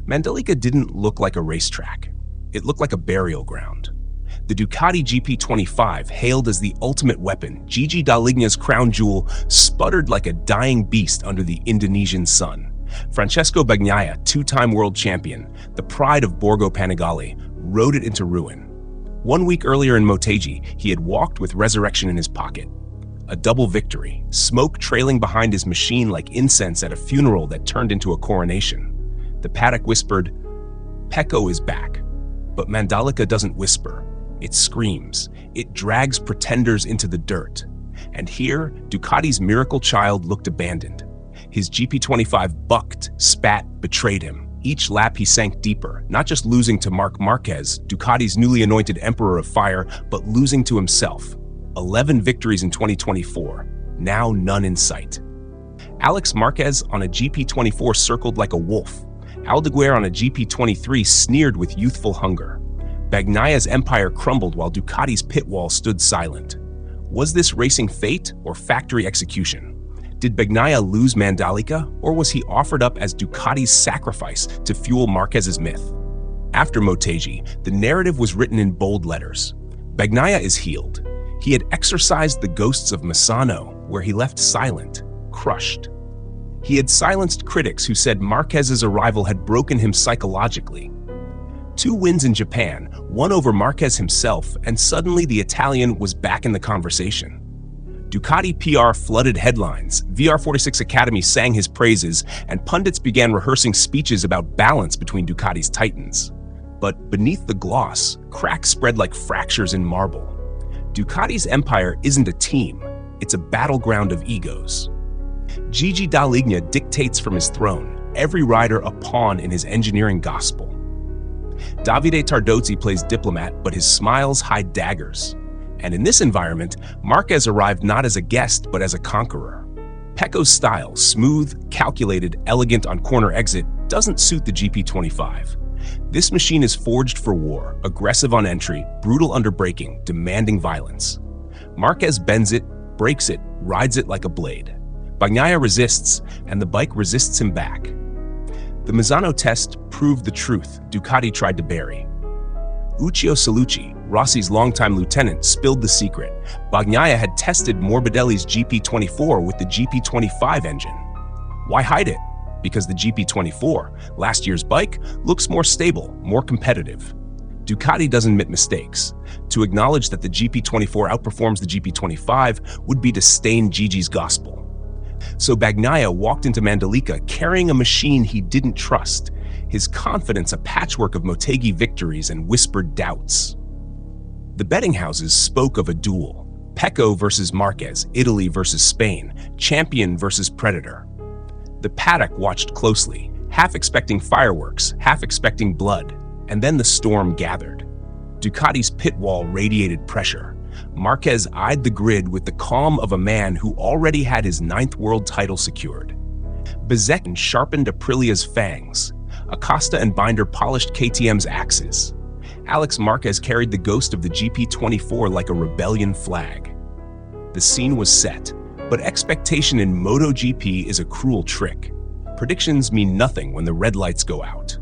Mandalica didn't look like a racetrack. It looked like a burial ground. The Ducati GP25, hailed as the ultimate weapon, Gigi Dall'Igna's crown jewel, sputtered like a dying beast under the Indonesian sun. Francesco Bagnaia, two-time world champion, the pride of Borgo Panigale, rode it into ruin. 1 week earlier in Motegi, he had walked with resurrection in his pocket. A double victory, smoke trailing behind his machine like incense at a funeral that turned into a coronation. The paddock whispered, "Pecco is back." But Mandalica doesn't whisper. It screams. It drags pretenders into the dirt. And here, Ducati's miracle child looked abandoned. His GP25 bucked, spat, betrayed him. Each lap he sank deeper, not just losing to Marc Marquez, Ducati's newly anointed Emperor of Fire, but losing to himself. 11 victories in 2024, now none in sight. Alex Marquez on a GP24 circled like a wolf. Aldeguer on a GP23 sneered with youthful hunger. Bagnaia's empire crumbled while Ducati's pit wall stood silent. Was this racing fate or factory execution? Did Bagnaia lose Mandalica, or was he offered up as Ducati's sacrifice to fuel Marquez's myth? After Motegi, the narrative was written in bold letters. Bagnaia is healed. He had exorcised the ghosts of Misano, where he left silent, crushed. He had silenced critics who said Marquez's arrival had broken him psychologically. 2 wins in Japan, one over Marquez himself, and suddenly the Italian was back in the conversation. Ducati PR flooded headlines, VR46 Academy sang his praises, and pundits began rehearsing speeches about balance between Ducati's titans. But beneath the gloss, cracks spread like fractures in marble. Ducati's empire isn't a team, it's a battleground of egos. Gigi Dall'Igna dictates from his throne, every rider a pawn in his engineering gospel. Davide Tardozzi plays diplomat, but his smiles hide daggers. And in this environment, Marquez arrived not as a guest, but as a conqueror. Pecco's style, smooth, calculated, elegant on corner exit, doesn't suit the GP25. This machine is forged for war, aggressive on entry, brutal under braking, demanding violence. Marquez bends it, breaks it, rides it like a blade. Bagnaia resists, and the bike resists him back. The Misano test proved the truth Ducati tried to bury. Uccio Salucci, Rossi's longtime lieutenant, spilled the secret. Bagnaia had tested Morbidelli's GP24 with the GP25 engine. Why hide it? Because the GP24, last year's bike, looks more stable, more competitive. Ducati doesn't admit mistakes. To acknowledge that the GP24 outperforms the GP25 would be to stain Gigi's gospel. So Bagnaia walked into Mandalica carrying a machine he didn't trust, his confidence a patchwork of Motegi victories and whispered doubts. The betting houses spoke of a duel. Pecco versus Marquez, Italy versus Spain, champion versus predator. The paddock watched closely, half expecting fireworks, half expecting blood, and then the storm gathered. Ducati's pit wall radiated pressure. Marquez eyed the grid with the calm of a man who already had his 9th world title secured. Bezzecchi sharpened Aprilia's fangs. Acosta and Binder polished KTM's axes. Alex Marquez carried the ghost of the GP24 like a rebellion flag. The scene was set, but expectation in MotoGP is a cruel trick. Predictions mean nothing when the red lights go out.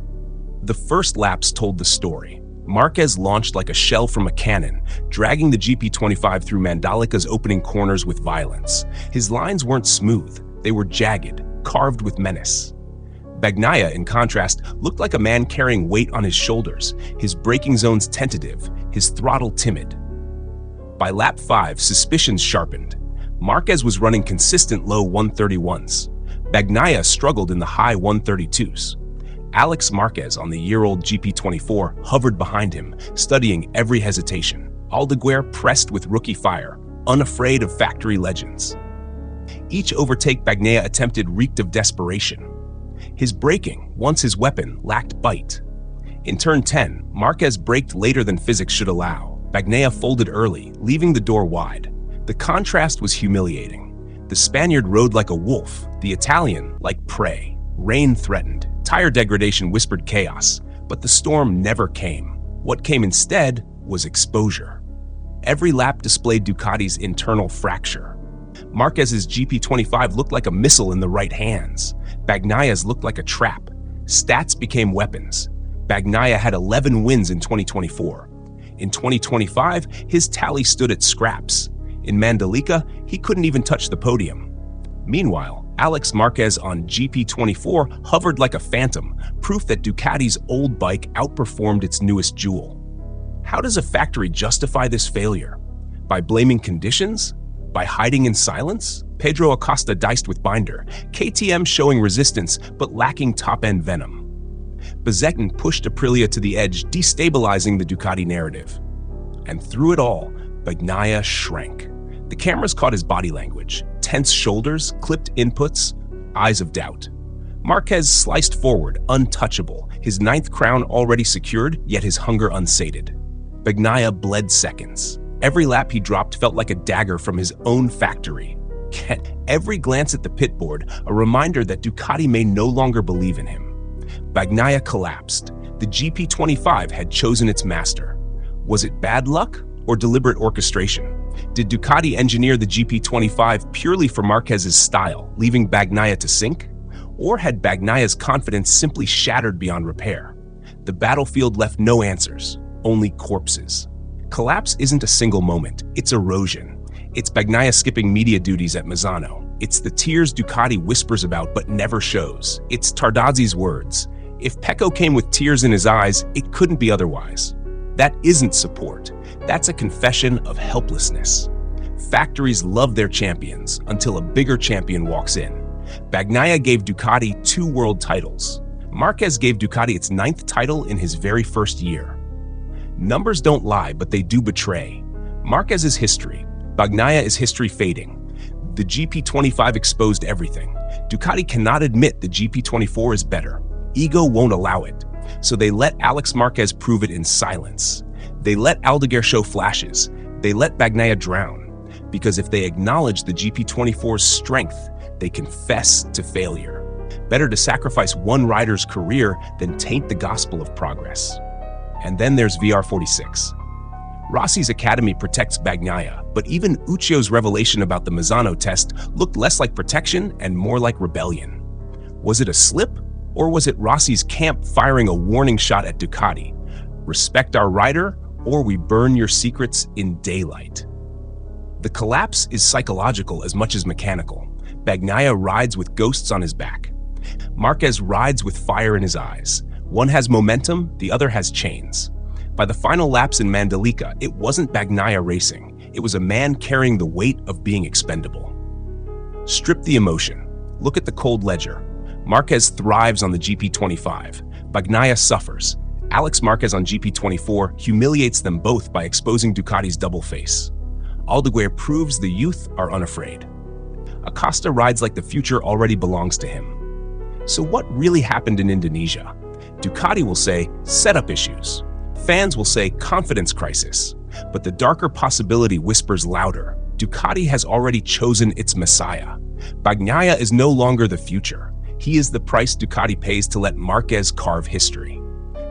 The first laps told the story. Marquez launched like a shell from a cannon, dragging the GP25 through Mandalica's opening corners with violence. His lines weren't smooth, they were jagged, carved with menace. Bagnaia, in contrast, looked like a man carrying weight on his shoulders, his braking zones tentative, his throttle timid. By lap 5, suspicions sharpened. Marquez was running consistent low 131s. Bagnaia struggled in the high 132s. Alex Marquez on the year-old GP24 hovered behind him, studying every hesitation. Aldeguer pressed with rookie fire, unafraid of factory legends. Each overtake Bagnaia attempted reeked of desperation. His braking, once his weapon, lacked bite. In turn 10, Marquez braked later than physics should allow. Bagnaia folded early, leaving the door wide. The contrast was humiliating. The Spaniard rode like a wolf, the Italian like prey. Rain threatened. Tire degradation whispered chaos, but the storm never came. What came instead was exposure. Every lap displayed Ducati's internal fracture. Marquez's GP25 looked like a missile in the right hands. Bagnaia's looked like a trap. Stats became weapons. Bagnaia had 11 wins in 2024. In 2025, his tally stood at scraps. In Mandalica, he couldn't even touch the podium. Meanwhile, Alex Marquez on GP24 hovered like a phantom, proof that Ducati's old bike outperformed its newest jewel. How does a factory justify this failure? By blaming conditions? By hiding in silence? Pedro Acosta diced with binder, KTM showing resistance but lacking top-end venom. Bezekin pushed Aprilia to the edge, destabilizing the Ducati narrative. And through it all, Bagnaia shrank. The cameras caught his body language, tense shoulders, clipped inputs, eyes of doubt. Marquez sliced forward, untouchable, his 9th crown already secured, yet his hunger unsated. Bagnaia bled seconds. Every lap he dropped felt like a dagger from his own factory. Every glance at the pit board, a reminder that Ducati may no longer believe in him. Bagnaia collapsed. The GP25 had chosen its master. Was it bad luck or deliberate orchestration? Did Ducati engineer the GP25 purely for Marquez's style, leaving Bagnaia to sink? Or had Bagnaia's confidence simply shattered beyond repair? The battlefield left no answers, only corpses. Collapse isn't a single moment, it's erosion. It's Bagnaia skipping media duties at Misano. It's the tears Ducati whispers about but never shows. It's Tardazzi's words. If Pecco came with tears in his eyes, it couldn't be otherwise. That isn't support. That's a confession of helplessness. Factories love their champions until a bigger champion walks in. Bagnaia gave Ducati 2 world titles. Marquez gave Ducati its 9th title in his very first year. Numbers don't lie, but they do betray. Marquez is history. Bagnaia is history fading. The GP25 exposed everything. Ducati cannot admit the GP24 is better. Ego won't allow it. So they let Alex Marquez prove it in silence. They let Aldeguer show flashes. They let Bagnaia drown. Because if they acknowledge the GP24's strength, they confess to failure. Better to sacrifice one rider's career than taint the gospel of progress. And then there's VR46. Rossi's academy protects Bagnaia, but even Uccio's revelation about the Misano test looked less like protection and more like rebellion. Was it a slip, or was it Rossi's camp firing a warning shot at Ducati? Respect our rider, or we burn your secrets in daylight. The collapse is psychological as much as mechanical. Bagnaia rides with ghosts on his back. Marquez rides with fire in his eyes. One has momentum, the other has chains. By the final laps in Mandalica, it wasn't Bagnaia racing. It was a man carrying the weight of being expendable. Strip the emotion. Look at the cold ledger. Marquez thrives on the GP25. Bagnaia suffers. Alex Marquez on GP24 humiliates them both by exposing Ducati's double face. Aldeguer proves the youth are unafraid. Acosta rides like the future already belongs to him. So what really happened in Indonesia? Ducati will say setup issues. Fans will say confidence crisis. But the darker possibility whispers louder. Ducati has already chosen its messiah. Bagnaia is no longer the future. He is the price Ducati pays to let Marquez carve history.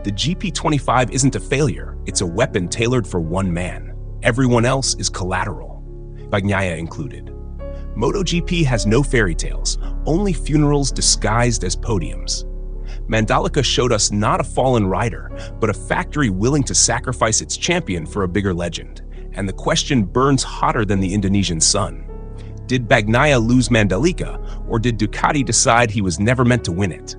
The GP25 isn't a failure. It's a weapon tailored for one man. Everyone else is collateral, Bagnaia included. MotoGP has no fairy tales, only funerals disguised as podiums. Mandalica showed us not a fallen rider, but a factory willing to sacrifice its champion for a bigger legend. And the question burns hotter than the Indonesian sun. Did Bagnaia lose Mandalica, or did Ducati decide he was never meant to win it?